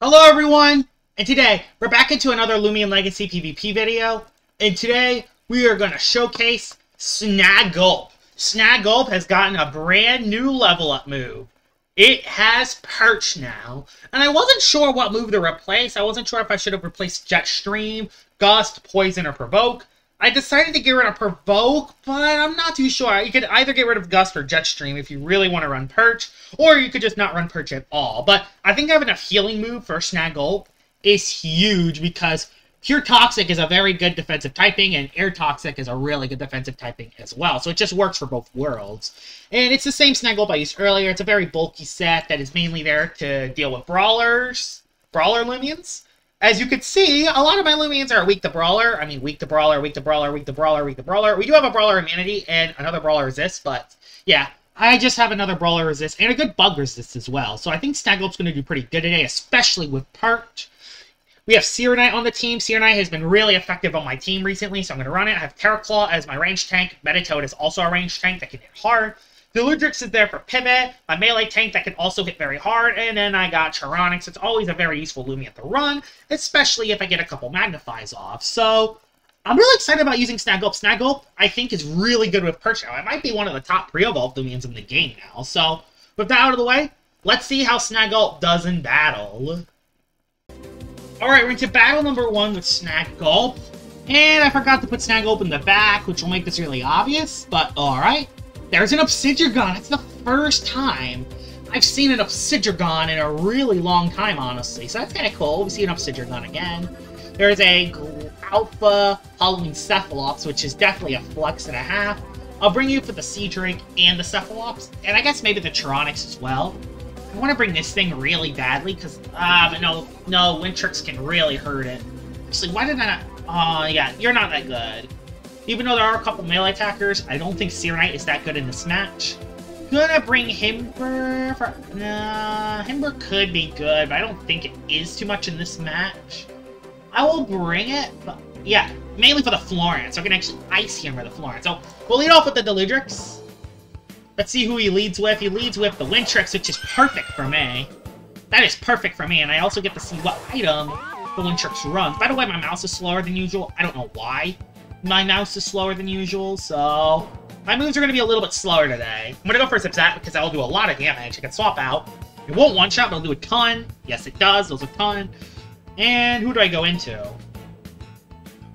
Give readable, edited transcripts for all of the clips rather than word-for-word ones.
Hello everyone, and today we're back into another Loomian Legacy PvP video, and today we are going to showcase Snagulp. Snagulp has gotten a brand new level up move. It has Perch now, and I wasn't sure what move to replace. I wasn't sure if I should have replaced Jetstream, Gust, Poison, or Provoke. I decided to get rid of Provoke, but I'm not too sure. You could either get rid of Gust or Jetstream if you really want to run Perch, or you could just not run Perch at all. But I think having a healing move for Snagulp is huge because Pure Toxic is a very good defensive typing, and Air Toxic is a really good defensive typing as well. So it just works for both worlds. And it's the same Snagulp I used earlier. It's a very bulky set that is mainly there to deal with Brawler Loomians. As you can see, a lot of my Loomians are weak to Brawler. I mean, weak to Brawler, weak to Brawler, weak to Brawler, weak to Brawler. We do have a Brawler immunity and another Brawler resist, but yeah, I just have another Brawler resist and a good Bug resist as well. So I think Snagulp's going to do pretty good today, especially with Perch. We have Serenite on the team. Serenite has been really effective on my team recently, so I'm going to run it. I have Terraclaw as my range tank. Metatoad is also a range tank that can hit hard. Deludrix is there for pivot, my melee tank that can also hit very hard, and then I got Charonix. It's always a very useful Loomian to run, especially if I get a couple Magnifies off. So, I'm really excited about using Snagulp. Snagulp, I think, is really good with Perch now. It might be one of the top pre-evolved Loomians in the game now. So, with that out of the way, let's see how Snagulp does in battle. Alright, we're into battle number 1 with Snagulp. And I forgot to put Snagulp in the back, which will make this really obvious, but alright. There's an Obsidian. It's the first time I've seen an Obsidian in a really long time, honestly. So that's kind of cool. We see an Obsidian again. There's a Alpha Halloween Cephalops, which is definitely a flex and a half. I'll bring you for the Sea Drake and the Cephalops, and I guess maybe the Charonix as well. I want to bring this thing really badly, because, but no, Wintrix can really hurt it. Actually, why did I not... Oh, yeah, you're not that good. Even though there are a couple melee attackers, I don't think Serenite is that good in this match. Gonna bring Himber for... Nah, Himber could be good, but I don't think it is too much in this match. I will bring it, but yeah, mainly for the Florence. So I can actually Ice Himber the Florence. So we'll lead off with the Deludrix. Let's see who he leads with. He leads with the Wintrix, which is perfect for me. That is perfect for me, and I also get to see what item the Wintrix runs. By the way, my mouse is slower than usual. I don't know why. My mouse is slower than usual, so my moves are going to be a little bit slower today. I'm going to go for Zip-Zap because that will do a lot of damage. I can swap out. It won't one-shot, but it'll do a ton. Yes, it does. Those a ton. And who do I go into?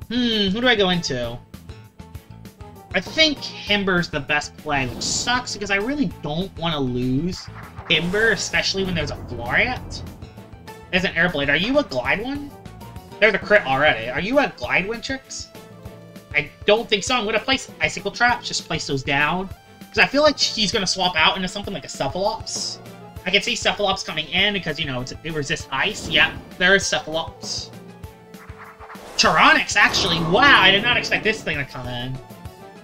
Who do I go into? I think Himber's the best play, which sucks because I really don't want to lose Himber, especially when there's a Florent. There's an Airblade. Are you a Glide one? There's a crit already. Are you a Glide Wintrix? I don't think so. I'm going to place Icicle Traps. Just place those down. Because I feel like he's going to swap out into something like a Cephalops. I can see Cephalops coming in because, you know, it resists ice. Yeah, there is Cephalops. Charonix, actually. Wow, I did not expect this thing to come in.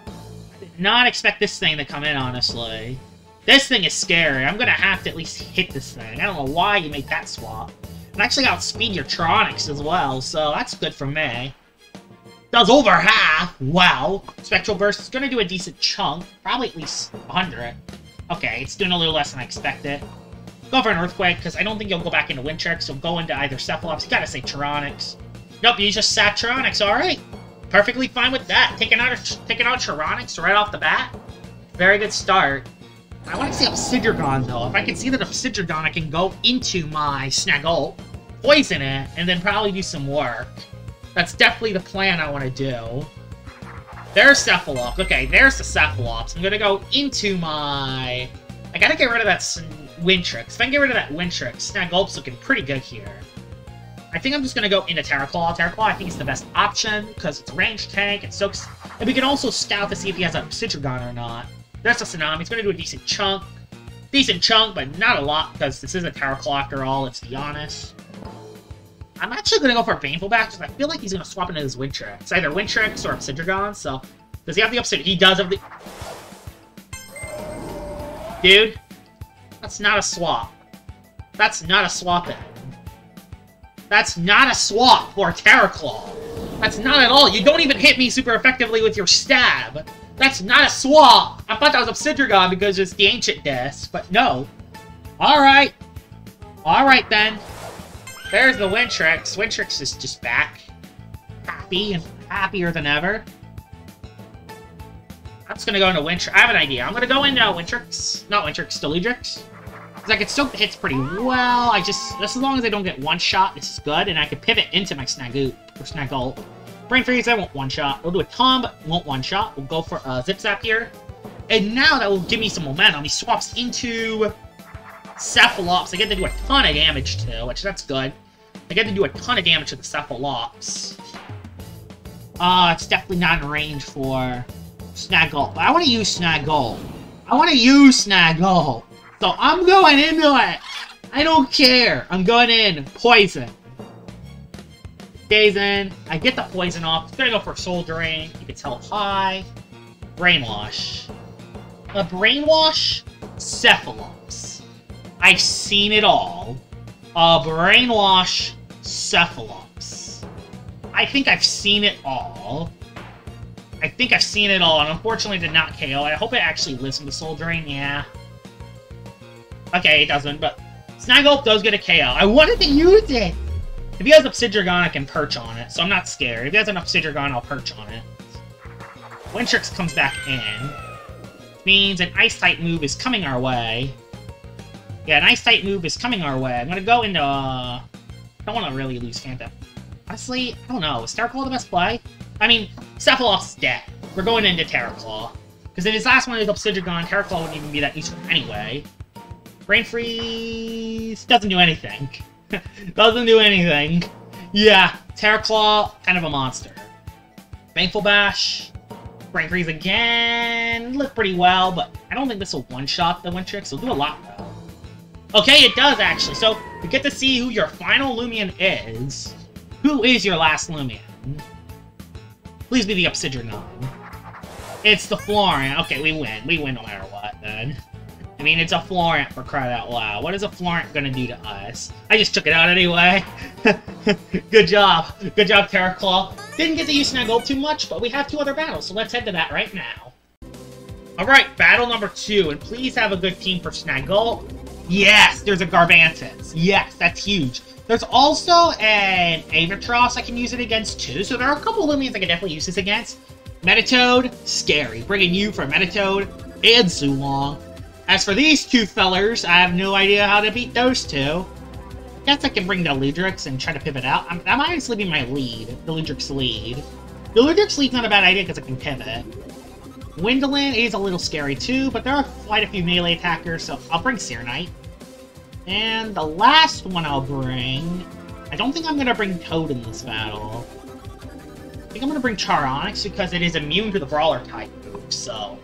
I did not expect this thing to come in, honestly. This thing is scary. I'm going to have to at least hit this thing. I don't know why you make that swap. And actually outspeed your Charonix as well, so that's good for me. Does over half! Wow. Spectral Burst is going to do a decent chunk. Probably at least 100. Okay, it's doing a little less than I expected. Go for an Earthquake, because I don't think you'll go back into Wintrix. You'll go into either Cephalops. You gotta say Charonix. Nope, you just sat Charonix. Alright. Perfectly fine with that. Taking out Charonix right off the bat. Very good start. I want to see Obsidian, though. If I can see that Obsidian, I can go into my Snagulp, poison it, and then probably do some work. That's definitely the plan I want to do. There's Cephalops. Okay, there's the Cephalops. I'm going to go into my... I got to get rid of that Wintrix. If I can get rid of that Wintrix, Snagulp's looking pretty good here. I think I'm just going to go into Terraclaw. Terraclaw, I think, is the best option because it's a range tank. It soaks... And we can also scout to see if he has an Obsidian or not. There's a Tsunami. He's going to do a decent chunk. Decent chunk, but not a lot because this is a Terraclaw after all, let's be honest. I'm actually going to go for a Baneful back because I feel like he's going to swap into his Wintrix. It's either Wintrix or Obsidian, so... Does he have the Obsidian? He does have the... Dude, that's not a swap. That's not a swap in. That's not a swap for a Terraclaw. That's not at all. You don't even hit me super effectively with your stab. That's not a swap. I thought that was Obsidian because it's the Ancient Disc, but no. Alright. Alright then. There's the Wintrix. Wintrix is just back. Happy and happier than ever. I'm just gonna go into Wintrix. I have an idea. I'm gonna go into Wintrix. Not Wintrix, Deludrix. Because I can soak the hits pretty well. Just as long as I don't get one shot, this is good. And I can pivot into my Snagulp or Snagulp. Brain Freeze, I won't one shot. We'll do a Tom, but won't one shot. We'll go for a Zip Zap here. And now that will give me some momentum. He swaps into Cephalops. I get to do a ton of damage to, which that's good. I get to do a ton of damage to the Cephalops. It's definitely not in range for Snagulp. I want to use Snagulp. So I'm going into it. I don't care. I'm going in. Poison. Stays in. I get the poison off. It's gonna go for Soul Drain. Keep its health high. Brainwash. A Brainwash? Cephalops. I've seen it all. A Brainwash Cephalops. I think I've seen it all. And unfortunately did not KO. I hope it actually lives in the Soul Drain, yeah. Okay, it doesn't, but Snagulp does get a KO. I wanted to use it! If he has Obsidian, I can Perch on it, so I'm not scared. If he has an Obsidian, I'll Perch on it. Wintrix comes back in. Means an Ice-type move is coming our way. Yeah, an Ice-type move is coming our way. I'm gonna go into, I don't want to really lose Phantom. Honestly, I don't know. Is Terraclaw the best play? I mean, Cephalops is dead. We're going into Terraclaw. Because if his last one is Obsidian, Terraclaw wouldn't even be that useful anyway. Brain Freeze doesn't do anything. Doesn't do anything. Yeah, Terraclaw, kind of a monster. Baneful Bash. Brain Freeze again. Look pretty well, but I don't think this will one-shot the Wintrix. It'll do a lot, though. Okay, it does, actually. So, we get to see who your final Loomian is. Who is your last Loomian? Please be the Obsidian. It's the Florent. Okay, we win. We win no matter what, then. I mean, it's a Florent, for crying out loud. What is a Florent gonna do to us? I just took it out anyway. Good job. Good job, Terraclaw. Didn't get to use Snagulp too much, but we have 2 other battles, so let's head to that right now. Alright, battle number 2, and please have a good team for Snagulp. Yes, there's a Garbantus. Yes, that's huge. There's also an Avatros I can use it against, too, so there are a couple Loomians I can definitely use this against. Metatoad, scary. Bringing you for Metatoad and Zulong. As for these 2 fellers, I have no idea how to beat those 2. I guess I can bring Deludrix and try to pivot out. That might honestly be my lead. Deludrix lead. Deludrix lead's not a bad idea because I can pivot. Windolin is a little scary too, but there are quite a few melee attackers, so I'll bring Seer Knight. And the last one I'll bring... I don't think I'm going to bring Toad in this battle. I think I'm going to bring Charonix because it is immune to the Brawler type move, so...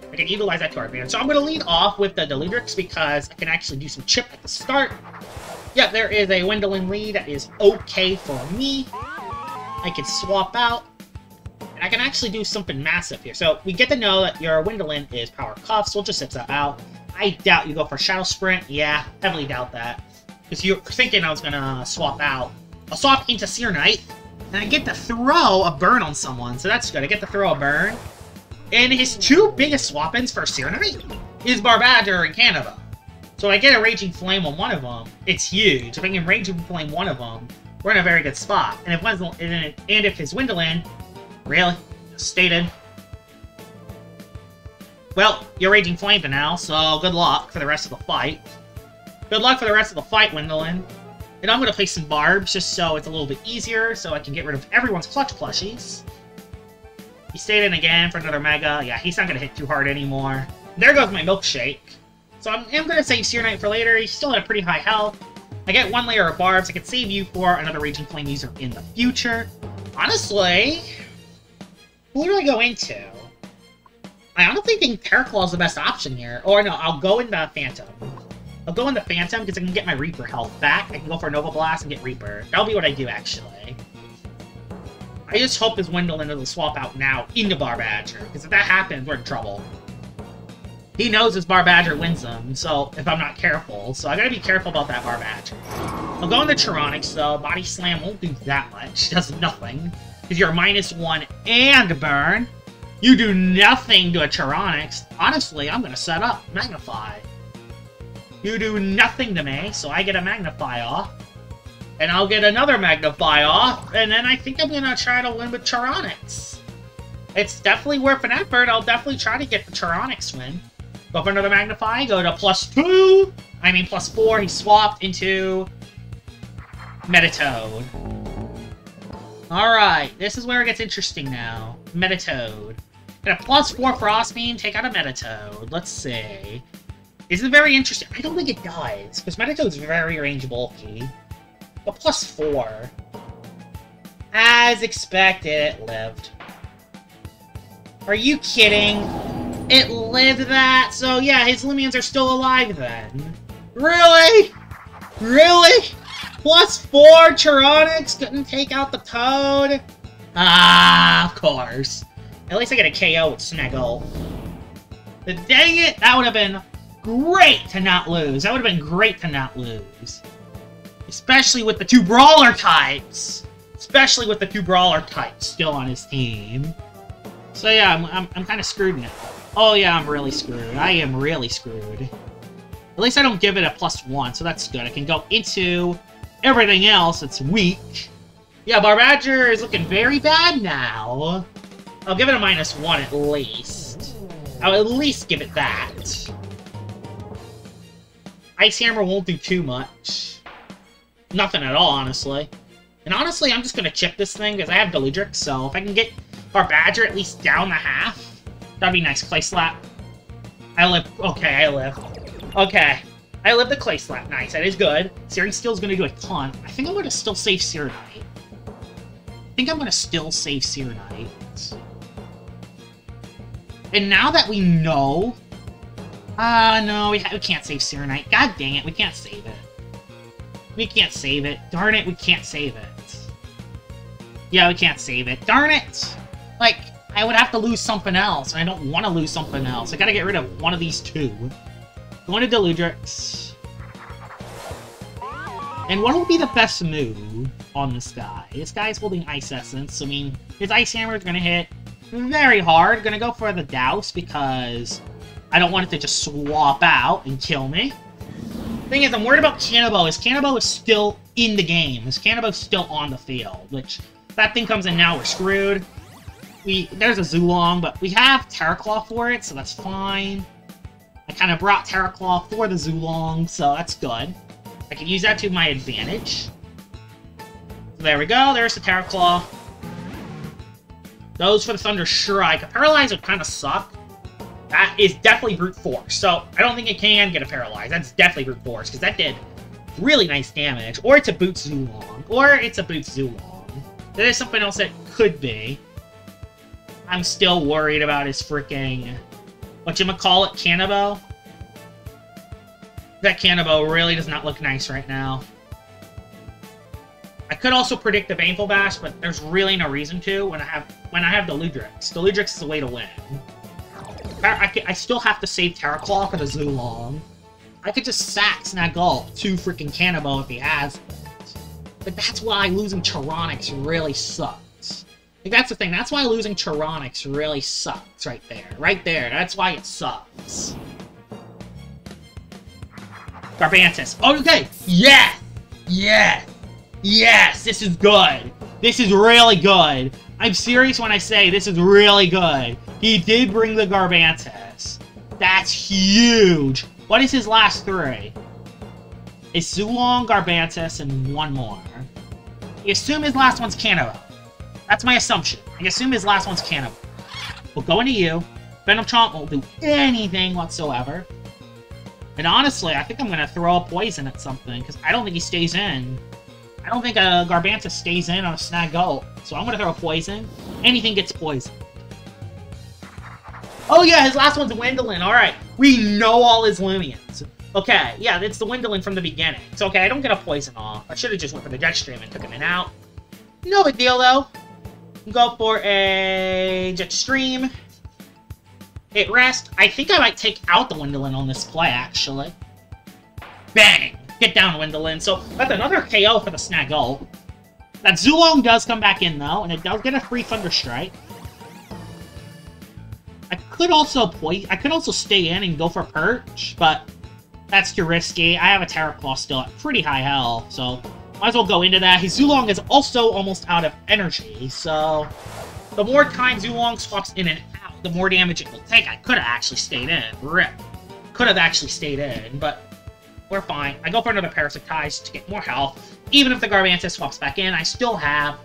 I can utilize that to our advantage. So I'm going to lead off with the Deludrix because I can actually do some chip at the start. Yeah, there is a Windolin lead that is okay for me. I can swap out. And I can actually do something massive here. So we get to know that your Windolin is Power Cuffs. We'll just Zip that out. I doubt you go for Shadow Sprint. Yeah, heavily doubt that. Because you're thinking I was going to swap out. I'll swap into Seer Knight. And I get to throw a burn on someone. So that's good. I get to throw a burn. And his 2 biggest swap-ins for Seer Knight is Barbadger and Canada. So I get a Raging Flame on one of them. It's huge. If I can Raging Flame one of them, we're in a very good spot. And if his Windolin, really, stated. Well, you're Raging Flame to now, so good luck for the rest of the fight. Good luck for the rest of the fight, Windolin. And I'm going to play some Barbs just so it's a little bit easier, so I can get rid of everyone's clutch plushies. He stayed in again for another Mega. Yeah, he's not going to hit too hard anymore. There goes my Milkshake. So I'm going to save Seer Knight for later. He's still at a pretty high health. I get 1 layer of Barbs. I can save you for another Raging Flame user in the future. Honestly, who do I go into? I honestly think Terraclaw is the best option here. Or no, I'll go into Phantom. I'll go into Phantom because I can get my Reaper health back. I can go for Nova Blast and get Reaper. That'll be what I do, actually. I just hope this Windolin doesn't swap out now into Barbadger, because if that happens, we're in trouble. He knows his Barbadger wins them, so if I'm not careful, so I gotta be careful about that Barbadger. I'll go into Charonix, though. Body Slam won't do that much. It does nothing. Because you're -1 and burn. You do nothing to a Charonix. Honestly, I'm gonna set up Magnify. You do nothing to me, so I get a Magnify off. And I'll get another Magnify off, and then I think I'm gonna try to win with Charonics. It's definitely worth an effort. I'll definitely try to get the Charonics win. Go for another Magnify, go to +2! I mean +4, he swapped into Metatoad. Alright, this is where it gets interesting now. Metatoad. Get a +4 Frost Beam, take out a Metatoad. Let's see. This is very interesting. I don't think it does, because Metatoad's very range bulky. But +4. As expected, it lived. Are you kidding? It lived that? So yeah, his Loomians are still alive then. Really? Really? +4 Charonics couldn't take out the Toad? Ah, of course. At least I get a KO with Snagulp. But dang it, that would have been great to not lose. That would have been great to not lose. Especially with the 2 Brawler types. Especially with the 2 Brawler types still on his team. So yeah, I'm kind of screwed now. Oh yeah, I'm really screwed. I am really screwed. At least I don't give it a +1, so that's good. I can go into everything else that's weak. Yeah, Barbadger is looking very bad now. I'll give it a -1 at least. I'll at least give it that. Ice Hammer won't do too much. Nothing at all, honestly. And honestly, I'm just gonna chip this thing because I have Deludrix, so if I can get Barbadger at least down to half, that'd be nice. Clay Slap. I live. Okay, I live. Okay. I live the Clay Slap. Nice, that is good. Searing Steel's gonna do a ton. I think I'm gonna still save Searonite. And now that we know... no, we can't save Searonite. God dang it, we can't save it. We can't save it. Darn it, we can't save it. Yeah, we can't save it. Darn it! Like, I would have to lose something else, and I don't want to lose something else. I gotta get rid of one of these 2. Going to Deludrix. And what will be the best move on this guy? This guy's holding Ice Essence. I mean, his Ice Hammer is gonna hit very hard. Gonna go for the Douse because I don't want it to just swap out and kill me. Thing is, I'm worried about Cannabo. His Cannabo is still in the game. His Cannabo's still on the field, which, if that thing comes in now, we're screwed. There's a Zulong, but we have Terraclaw for it, so that's fine. I kind of brought Terraclaw for the Zulong, so that's good. I can use that to my advantage. So there we go, there's the Terraclaw. Those for the Thunder Strike. A Paralyze would kind of suck. That is definitely Brute Force, so I don't think it can get a Paralyze. That's definitely Brute Force, because that did really nice damage. Or it's a Boot Zulong. There's something else that could be. I'm still worried about his freaking... whatchamacallit, Cannabo? That Cannabo really does not look nice right now. I could also predict the Baneful Bash, but there's really no reason to when I have the Deludrix. Deludrix is the way to win. I still have to save Terraclaw for the Zulong. I could just sack Snagulp to freaking Cannabo if he has it. But that's why losing Charonics really sucks. Like, that's the thing. That's why losing Charonics really sucks right there. Right there. That's why it sucks. Garbantus. Okay! Yeah! Yeah! Yes! This is good! This is really good! I'm serious when I say this is really good. He did bring the Garbantus. That's huge! What is his last 3? It's Zulong, Garbantus, and one more. I assume his last one's Cannabo. That's my assumption. I assume his last one's Cannabo. We'll go into you. Venom Chomp won't do anything whatsoever. And honestly, I think I'm going to throw a poison at something, because I don't think he stays in. I don't think a Garbantus stays in on a Snagulp, so I'm going to throw a poison. Anything gets poisoned. Oh yeah, his last one's Wendolin. Alright, we know all his Loomians. Okay, yeah, it's the Wendolin from the beginning. It's okay, I don't get a poison off. I should have just went for the Jetstream and took him in out. No big deal, though. Go for a Jetstream. Hit rest. I think I might take out the Wendolin on this play, actually. Bang! Get down, Wendolin. So, that's another KO for the Snagulp. That Zulong does come back in, though, and it does get a free Thunder Strike. I could also stay in and go for Perch, but that's too risky. I have a Terraclaw still at pretty high health, so Might as well go into that. His Zulong is also almost out of energy, so the more time Zulong swaps in and out, the more damage it will take. I could have actually stayed in. Rip. Could have actually stayed in, but we're fine. I go for another Parasitize to get more health. Even if the Garbantis swaps back in, I still have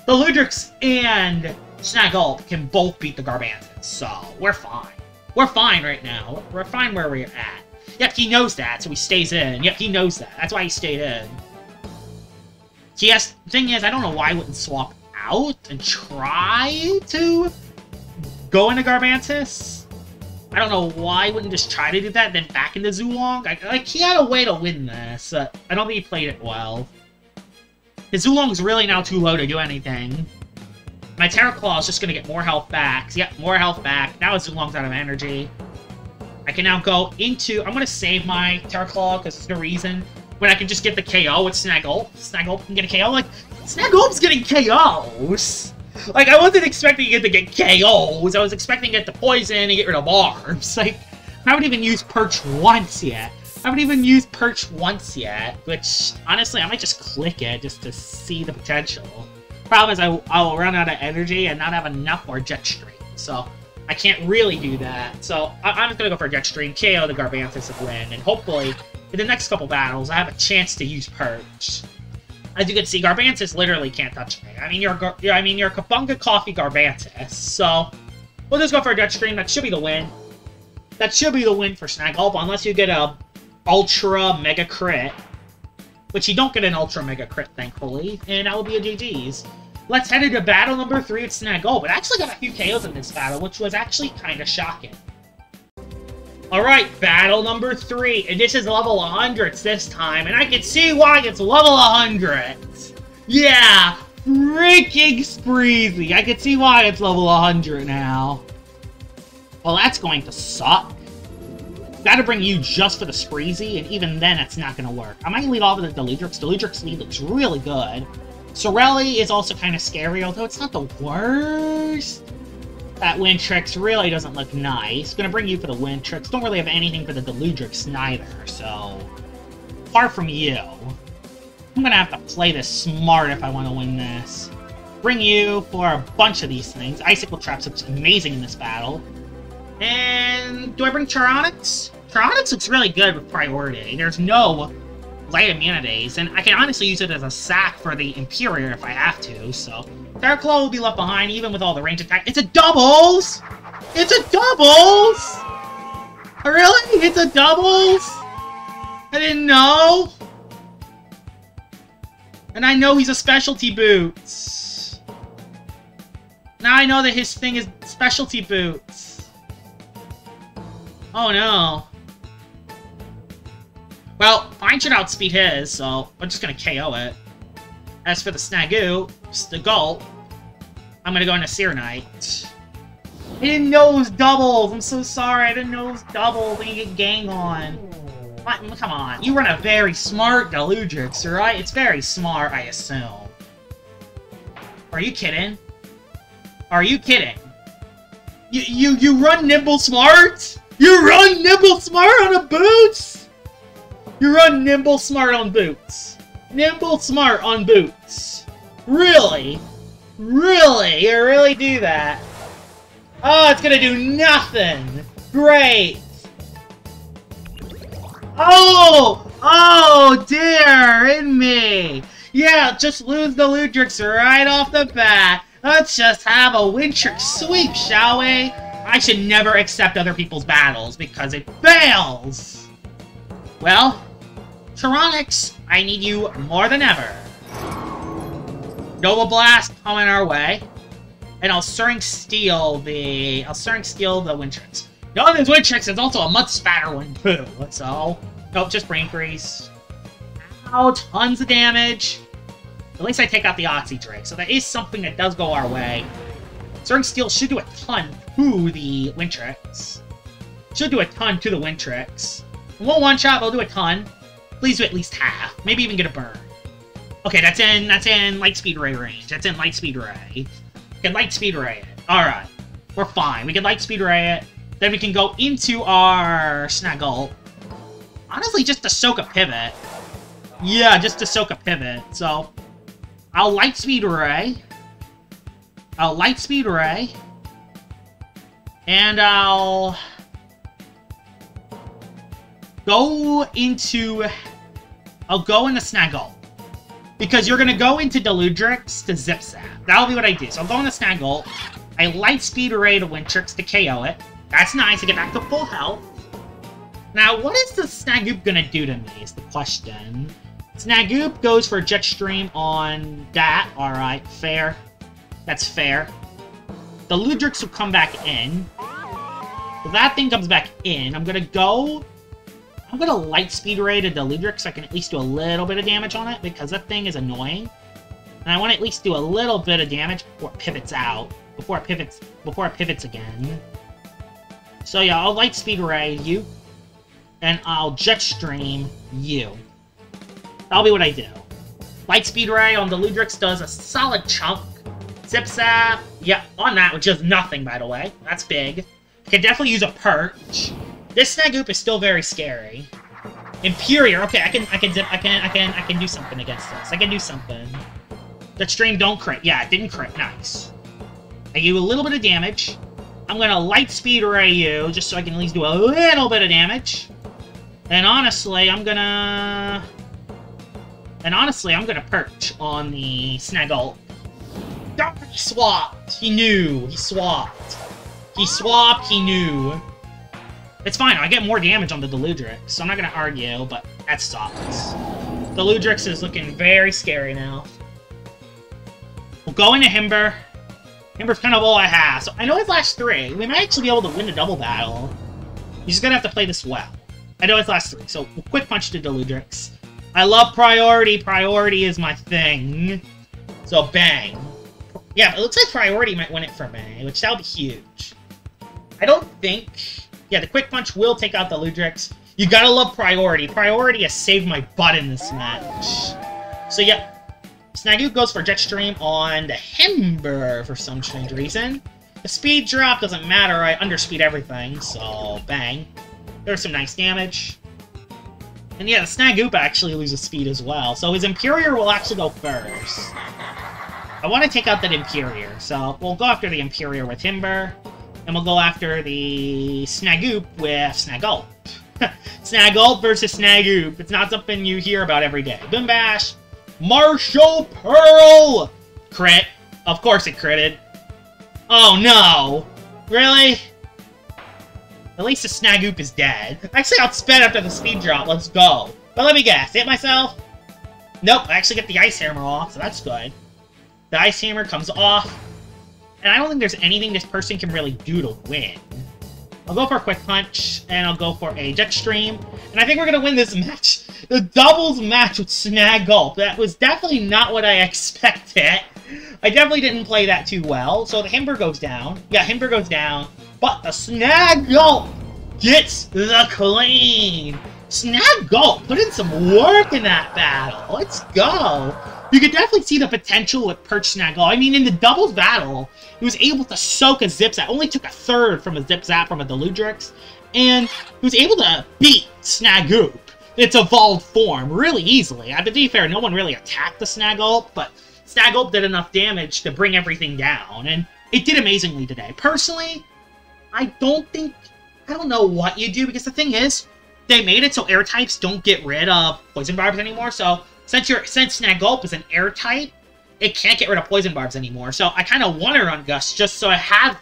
the Ludrix and Snagulp can both beat the Garbantis, so we're fine. We're fine right now. We're fine where we're at. Yep, he knows that, so he stays in. Yep, he knows that. That's why he stayed in. Yes, the thing is, I don't know why I wouldn't swap out and try to go into Garbantis. I don't know why I wouldn't just try to do that, then back into Zulong. Like, he had a way to win this. I don't think he played it well. His Zulong's really now too low to do anything. My Terra Claw is just going to get more health back. Yep, more health back. Now his Zulong's out of energy. I can now go into... I'm going to save my Terra Claw because there's no reason when I can just get the KO with Snagulp. Snagulp can get a KO. Like, Snagulp's getting KOs! Like, I wasn't expecting it to get KOs. I was expecting it to poison and get rid of barbs. Like, I haven't even used Perch once yet. Which, honestly, I might just click it just to see the potential. Problem is, I will run out of energy and not have enough for Jet Stream. So, I can't really do that. So, I'm just going to go for Jet Stream, KO the Garbantis and win. And hopefully, in the next couple battles, I have a chance to use Perch. As you can see, Garbantis literally can't touch me. I mean, you're Kabunga Coffee Garbantis. So, we'll just go for a Jet Stream. That should be the win. That should be the win for Snagulp, unless you get a Ultra Mega Crit. Which you don't get an Ultra Mega Crit, thankfully. And that will be a GG's. Let's head into battle number 3 with Snagulp. It actually got a few KOs in this battle, which was actually kind of shocking. Alright, battle number 3, and this is level 100s this time, and I can see why it's level 100. Yeah, freaking Spreezy. I can see why it's level 100 now. Well, that's going to suck. Gotta bring you just for the Spreezy, and even then, it's not gonna work. I might lead off with the Deludrix. Deludrix lead looks really good. Sorelli is also kind of scary, although it's not the worst. That Wintrix really doesn't look nice. Gonna bring you for the Wintrix. Don't really have anything for the Deludrix neither, so... Far from you. I'm gonna have to play this smart if I want to win this. Bring you for a bunch of these things. Icicle Traps looks amazing in this battle. And... do I bring Charonix? Charonix looks really good with priority. There's no light immunities, and I can honestly use it as a sack for the Imperior if I have to, so... Terra Claw will be left behind, even with all the range attack. It's a doubles! It's a doubles! Really? It's a doubles? I didn't know! And I know he's a specialty boots. Now I know that his thing is specialty boots. Oh no. Well, mine should outspeed his, so I'm just gonna KO it. As for the Snagulp, I'm gonna go into Seer Knight. I didn't know it was doubles! I'm so sorry, I didn't know it was doubles when you get gang on. What? Come on, you run a very smart Deludrix, right? It's very smart, I assume. Are you kidding? Are you kidding? You run Nimble Smart? You run Nimble Smart on a boots? You run Nimble Smart on boots. Nimble Smart on boots. Really? Really? You really do that? Oh, it's gonna do nothing! Great! Oh! Oh, dear! In me! Yeah, just lose the Ludrix right off the bat. Let's just have a Wintrix sweep, shall we? I should never accept other people's battles because it fails! Well, Charonix, I need you more than ever. Nova Blast coming our way. And I'll Stirring Steel the Wintrix. No, this Wintrix is also a much fatter one too. So, nope, just Brain Freeze. Ow, tons of damage. At least I take out the Oxy Drake, so that is something that does go our way. Stirring Steel should do a ton to the Wintrix. Should do a ton to the Wintrix. It won't one-shot, but I'll do a ton. Please do at least half. Maybe even get a burn. Okay, that's in Lightspeed Ray range. That's in Lightspeed Ray. We can Lightspeed Ray it. Alright. We're fine. We can Lightspeed Ray it. Then we can go into our Snagulp. Honestly, just to soak a pivot. Yeah, just to soak a pivot. So, I'll Lightspeed Ray. I'll Lightspeed Ray. And I'll go into... I'll go into Snagulp. Because you're going to go into Deludrix to Zip Zap. That'll be what I do. So I'll go into Snagulp. I Lightspeed Array to Wintrix to KO it. That's nice to get back to full health. Now, what is the Snagulp going to do to me is the question. Snagulp goes for a Jet Stream on that. Alright, fair. That's fair. The Ludrix will come back in. So that thing comes back in. I'm going to Lightspeed Ray to Deludrix so I can at least do a little bit of damage on it because that thing is annoying. And I want to at least do a little bit of damage before it pivots out. Before it pivots again. So yeah, I'll Lightspeed Ray you. And I'll Jet Stream you. That'll be what I do. Lightspeed Ray on the Ludrix does a solid chunk. Zip Zap, yeah, on that, which does nothing, by the way. That's big. I can definitely use a Perch. This Snagulp is still very scary. Imperior, okay, I can do something against this. I can do something. That stream don't crit. Yeah, it didn't crit. Nice. I give you a little bit of damage. I'm gonna Lightspeed Ray you, just so I can at least do a little bit of damage. And honestly, I'm gonna Perch on the Snagulp. Oh, he swapped! He knew! He swapped! He swapped, he knew! It's fine, I get more damage on the Deludrix, so I'm not gonna argue, but that sucks. Deludrix is looking very scary now. We'll go into Himber. Himber's kind of all I have, so I know his last 3. We might actually be able to win the double battle. You're just gonna have to play this well. I know his last 3, so we'll Quick Punch to Deludrix. I love priority. Priority is my thing. So, bang. Yeah, it looks like Priority might win it for me, which that'll be huge. I don't think... Yeah, the Quick Punch will take out the Ludrix. You gotta love Priority. Priority has saved my butt in this match. So, yeah. Snagulp goes for Jet Stream on the Himber for some strange reason. The speed drop doesn't matter. I underspeed everything, so bang. There's some nice damage. And yeah, the Snagulp actually loses speed as well, so his Imperior will actually go first. I want to take out that Imperior, so we'll go after the Imperior with Himber, and we'll go after the Snagulp with Snagulp. Snagulp versus Snagulp. It's not something you hear about every day. Boom Bash! Martial Pearl! Crit. Of course it critted. Oh no! Really? At least the Snagulp is dead. I actually outsped after the speed drop. Let's go. But let me guess. Hit myself? Nope. I actually get the Ice Hammer off, so that's good. The Ice Hammer comes off. And I don't think there's anything this person can really do to win. I'll go for a Quick Punch, and I'll go for a Jet Stream. And I think we're going to win this match. The doubles match with Snagulp. That was definitely not what I expected. I definitely didn't play that too well. So the Himber goes down. Yeah, Himber goes down. But the Snagulp gets the clean. Snagulp put in some work in that battle. Let's go. You could definitely see the potential with Perch Snagulp. I mean, in the doubles battle, he was able to soak a Zip Zap. Only took a third from a Zip Zap from a Deludrix. And he was able to beat Snagulp in its evolved form really easily. To be fair, no one really attacked the Snagulp, but Snagulp did enough damage to bring everything down. And it did amazingly today. Personally, I don't know what you do, because the thing is, they made it so air types don't get rid of poison barbs anymore. So since Snagulp is an air type, it can't get rid of poison barbs anymore. So I kind of want to run Gust just so I have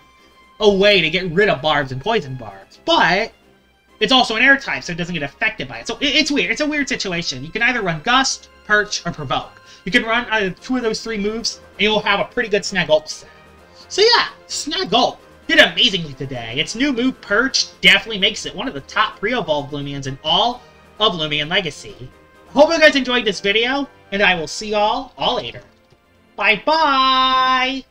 a way to get rid of barbs and poison barbs. But it's also an air type, so it doesn't get affected by it. So it's weird. It's a weird situation. You can either run Gust, Perch, or Provoke. You can run either 2 of those 3 moves, and you'll have a pretty good Snagulp set. So yeah, Snagulp did amazingly today. Its new move, Perch, definitely makes it one of the top pre-evolved Loomians in all of Loomian Legacy. I hope you guys enjoyed this video, and I will see y'all all later. Bye-bye!